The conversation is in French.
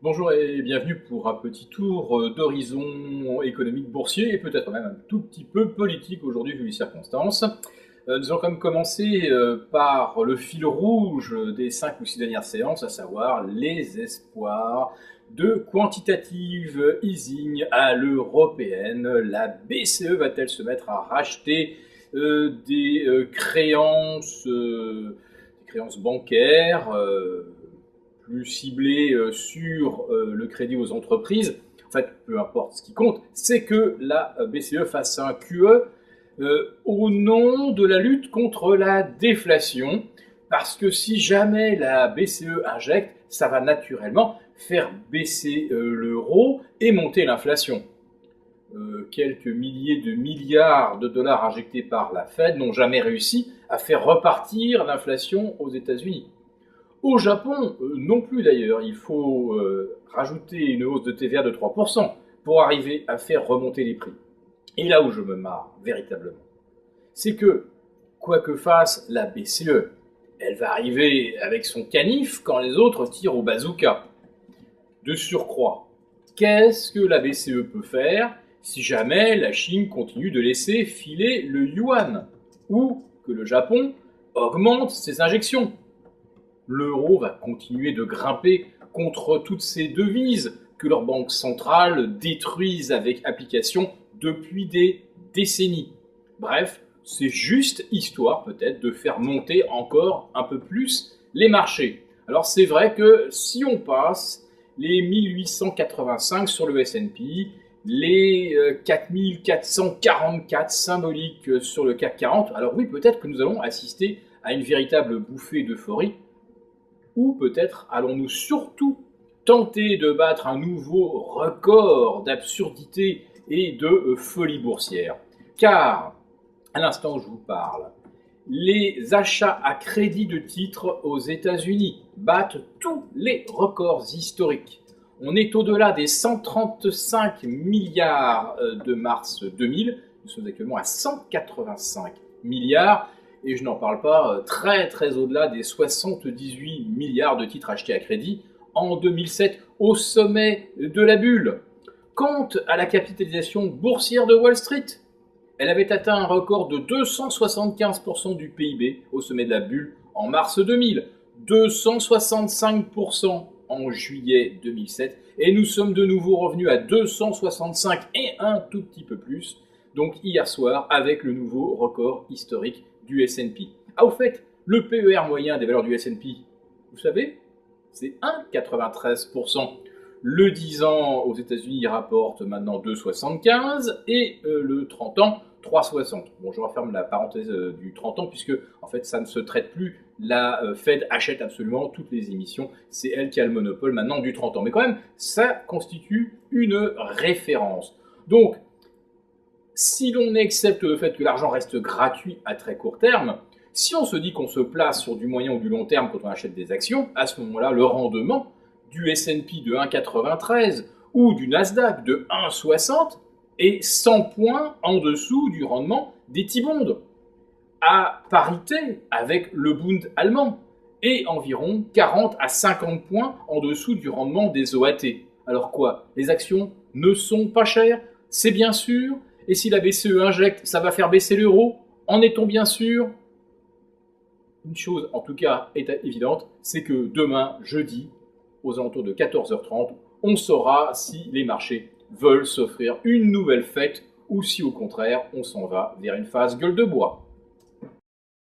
Bonjour et bienvenue pour un petit tour d'horizon économique boursier et peut-être même un tout petit peu politique aujourd'hui vu les circonstances. Nous allons quand même commencer par le fil rouge des 5 ou 6 dernières séances, à savoir les espoirs de quantitative easing à l'européenne. La BCE va-t-elle se mettre à racheter des créances bancaires plus ciblées sur le crédit aux entreprises? En fait, peu importe ce qui compte, c'est que la BCE fasse un QE au nom de la lutte contre la déflation, parce que si jamais la BCE injecte, ça va naturellement faire baisser l'euro et monter l'inflation. Quelques milliers de milliards de dollars injectés par la Fed n'ont jamais réussi à faire repartir l'inflation aux États-Unis. Au Japon, non plus d'ailleurs, il faut rajouter une hausse de TVA de 3% pour arriver à faire remonter les prix. Et là où je me marre véritablement, c'est que, quoi que fasse la BCE, elle va arriver avec son canif quand les autres tirent au bazooka. De surcroît, qu'est-ce que la BCE peut faire si jamais la Chine continue de laisser filer le yuan ou que le Japon augmente ses injections? L'euro va continuer de grimper contre toutes ces devises que leurs banques centrales détruisent avec application depuis des décennies. Bref, c'est juste histoire peut-être de faire monter encore un peu plus les marchés. Alors c'est vrai que si on passe les 1885 sur le S&P, les 4444 symboliques sur le CAC 40, alors oui, peut-être que nous allons assister à une véritable bouffée d'euphorie, ou peut-être allons-nous surtout tenter de battre un nouveau record d'absurdité et de folie boursière. Car, à l'instant où je vous parle, les achats à crédit de titres aux États-Unis battent tous les records historiques. On est au-delà des 135 milliards de mars 2000. Nous sommes actuellement à 185 milliards. Et je n'en parle pas très au-delà des 78 milliards de titres achetés à crédit en 2007, au sommet de la bulle. Quant à la capitalisation boursière de Wall Street, elle avait atteint un record de 275% du PIB au sommet de la bulle en mars 2000, 265% en juillet 2007, et nous sommes de nouveau revenus à 265 et un tout petit peu plus, donc hier soir, avec le nouveau record historique du S&P. Ah, au fait, le PER moyen des valeurs du S&P, vous savez, c'est 1,93%. Le 10 ans aux États-Unis rapporte maintenant 2,75 et le 30 ans 3,60. Bon, je referme la parenthèse du 30 ans puisque en fait ça ne se traite plus. La Fed achète absolument toutes les émissions. C'est elle qui a le monopole maintenant du 30 ans. Mais quand même, ça constitue une référence. Donc, si l'on accepte le fait que l'argent reste gratuit à très court terme, si on se dit qu'on se place sur du moyen ou du long terme quand on achète des actions, à ce moment-là, le rendement du S&P de 1,93 ou du Nasdaq de 1,60 est 100 points en dessous du rendement des T-bonds, à parité avec le Bund allemand, et environ 40 à 50 points en dessous du rendement des OAT. Alors quoi? Les actions ne sont pas chères? C'est bien sûr. Et si la BCE injecte, ça va faire baisser l'euro? En est-on bien sûr? Une chose en tout cas est évidente, c'est que demain, jeudi, aux alentours de 14h30, on saura si les marchés veulent s'offrir une nouvelle fête ou si au contraire on s'en va vers une phase gueule de bois.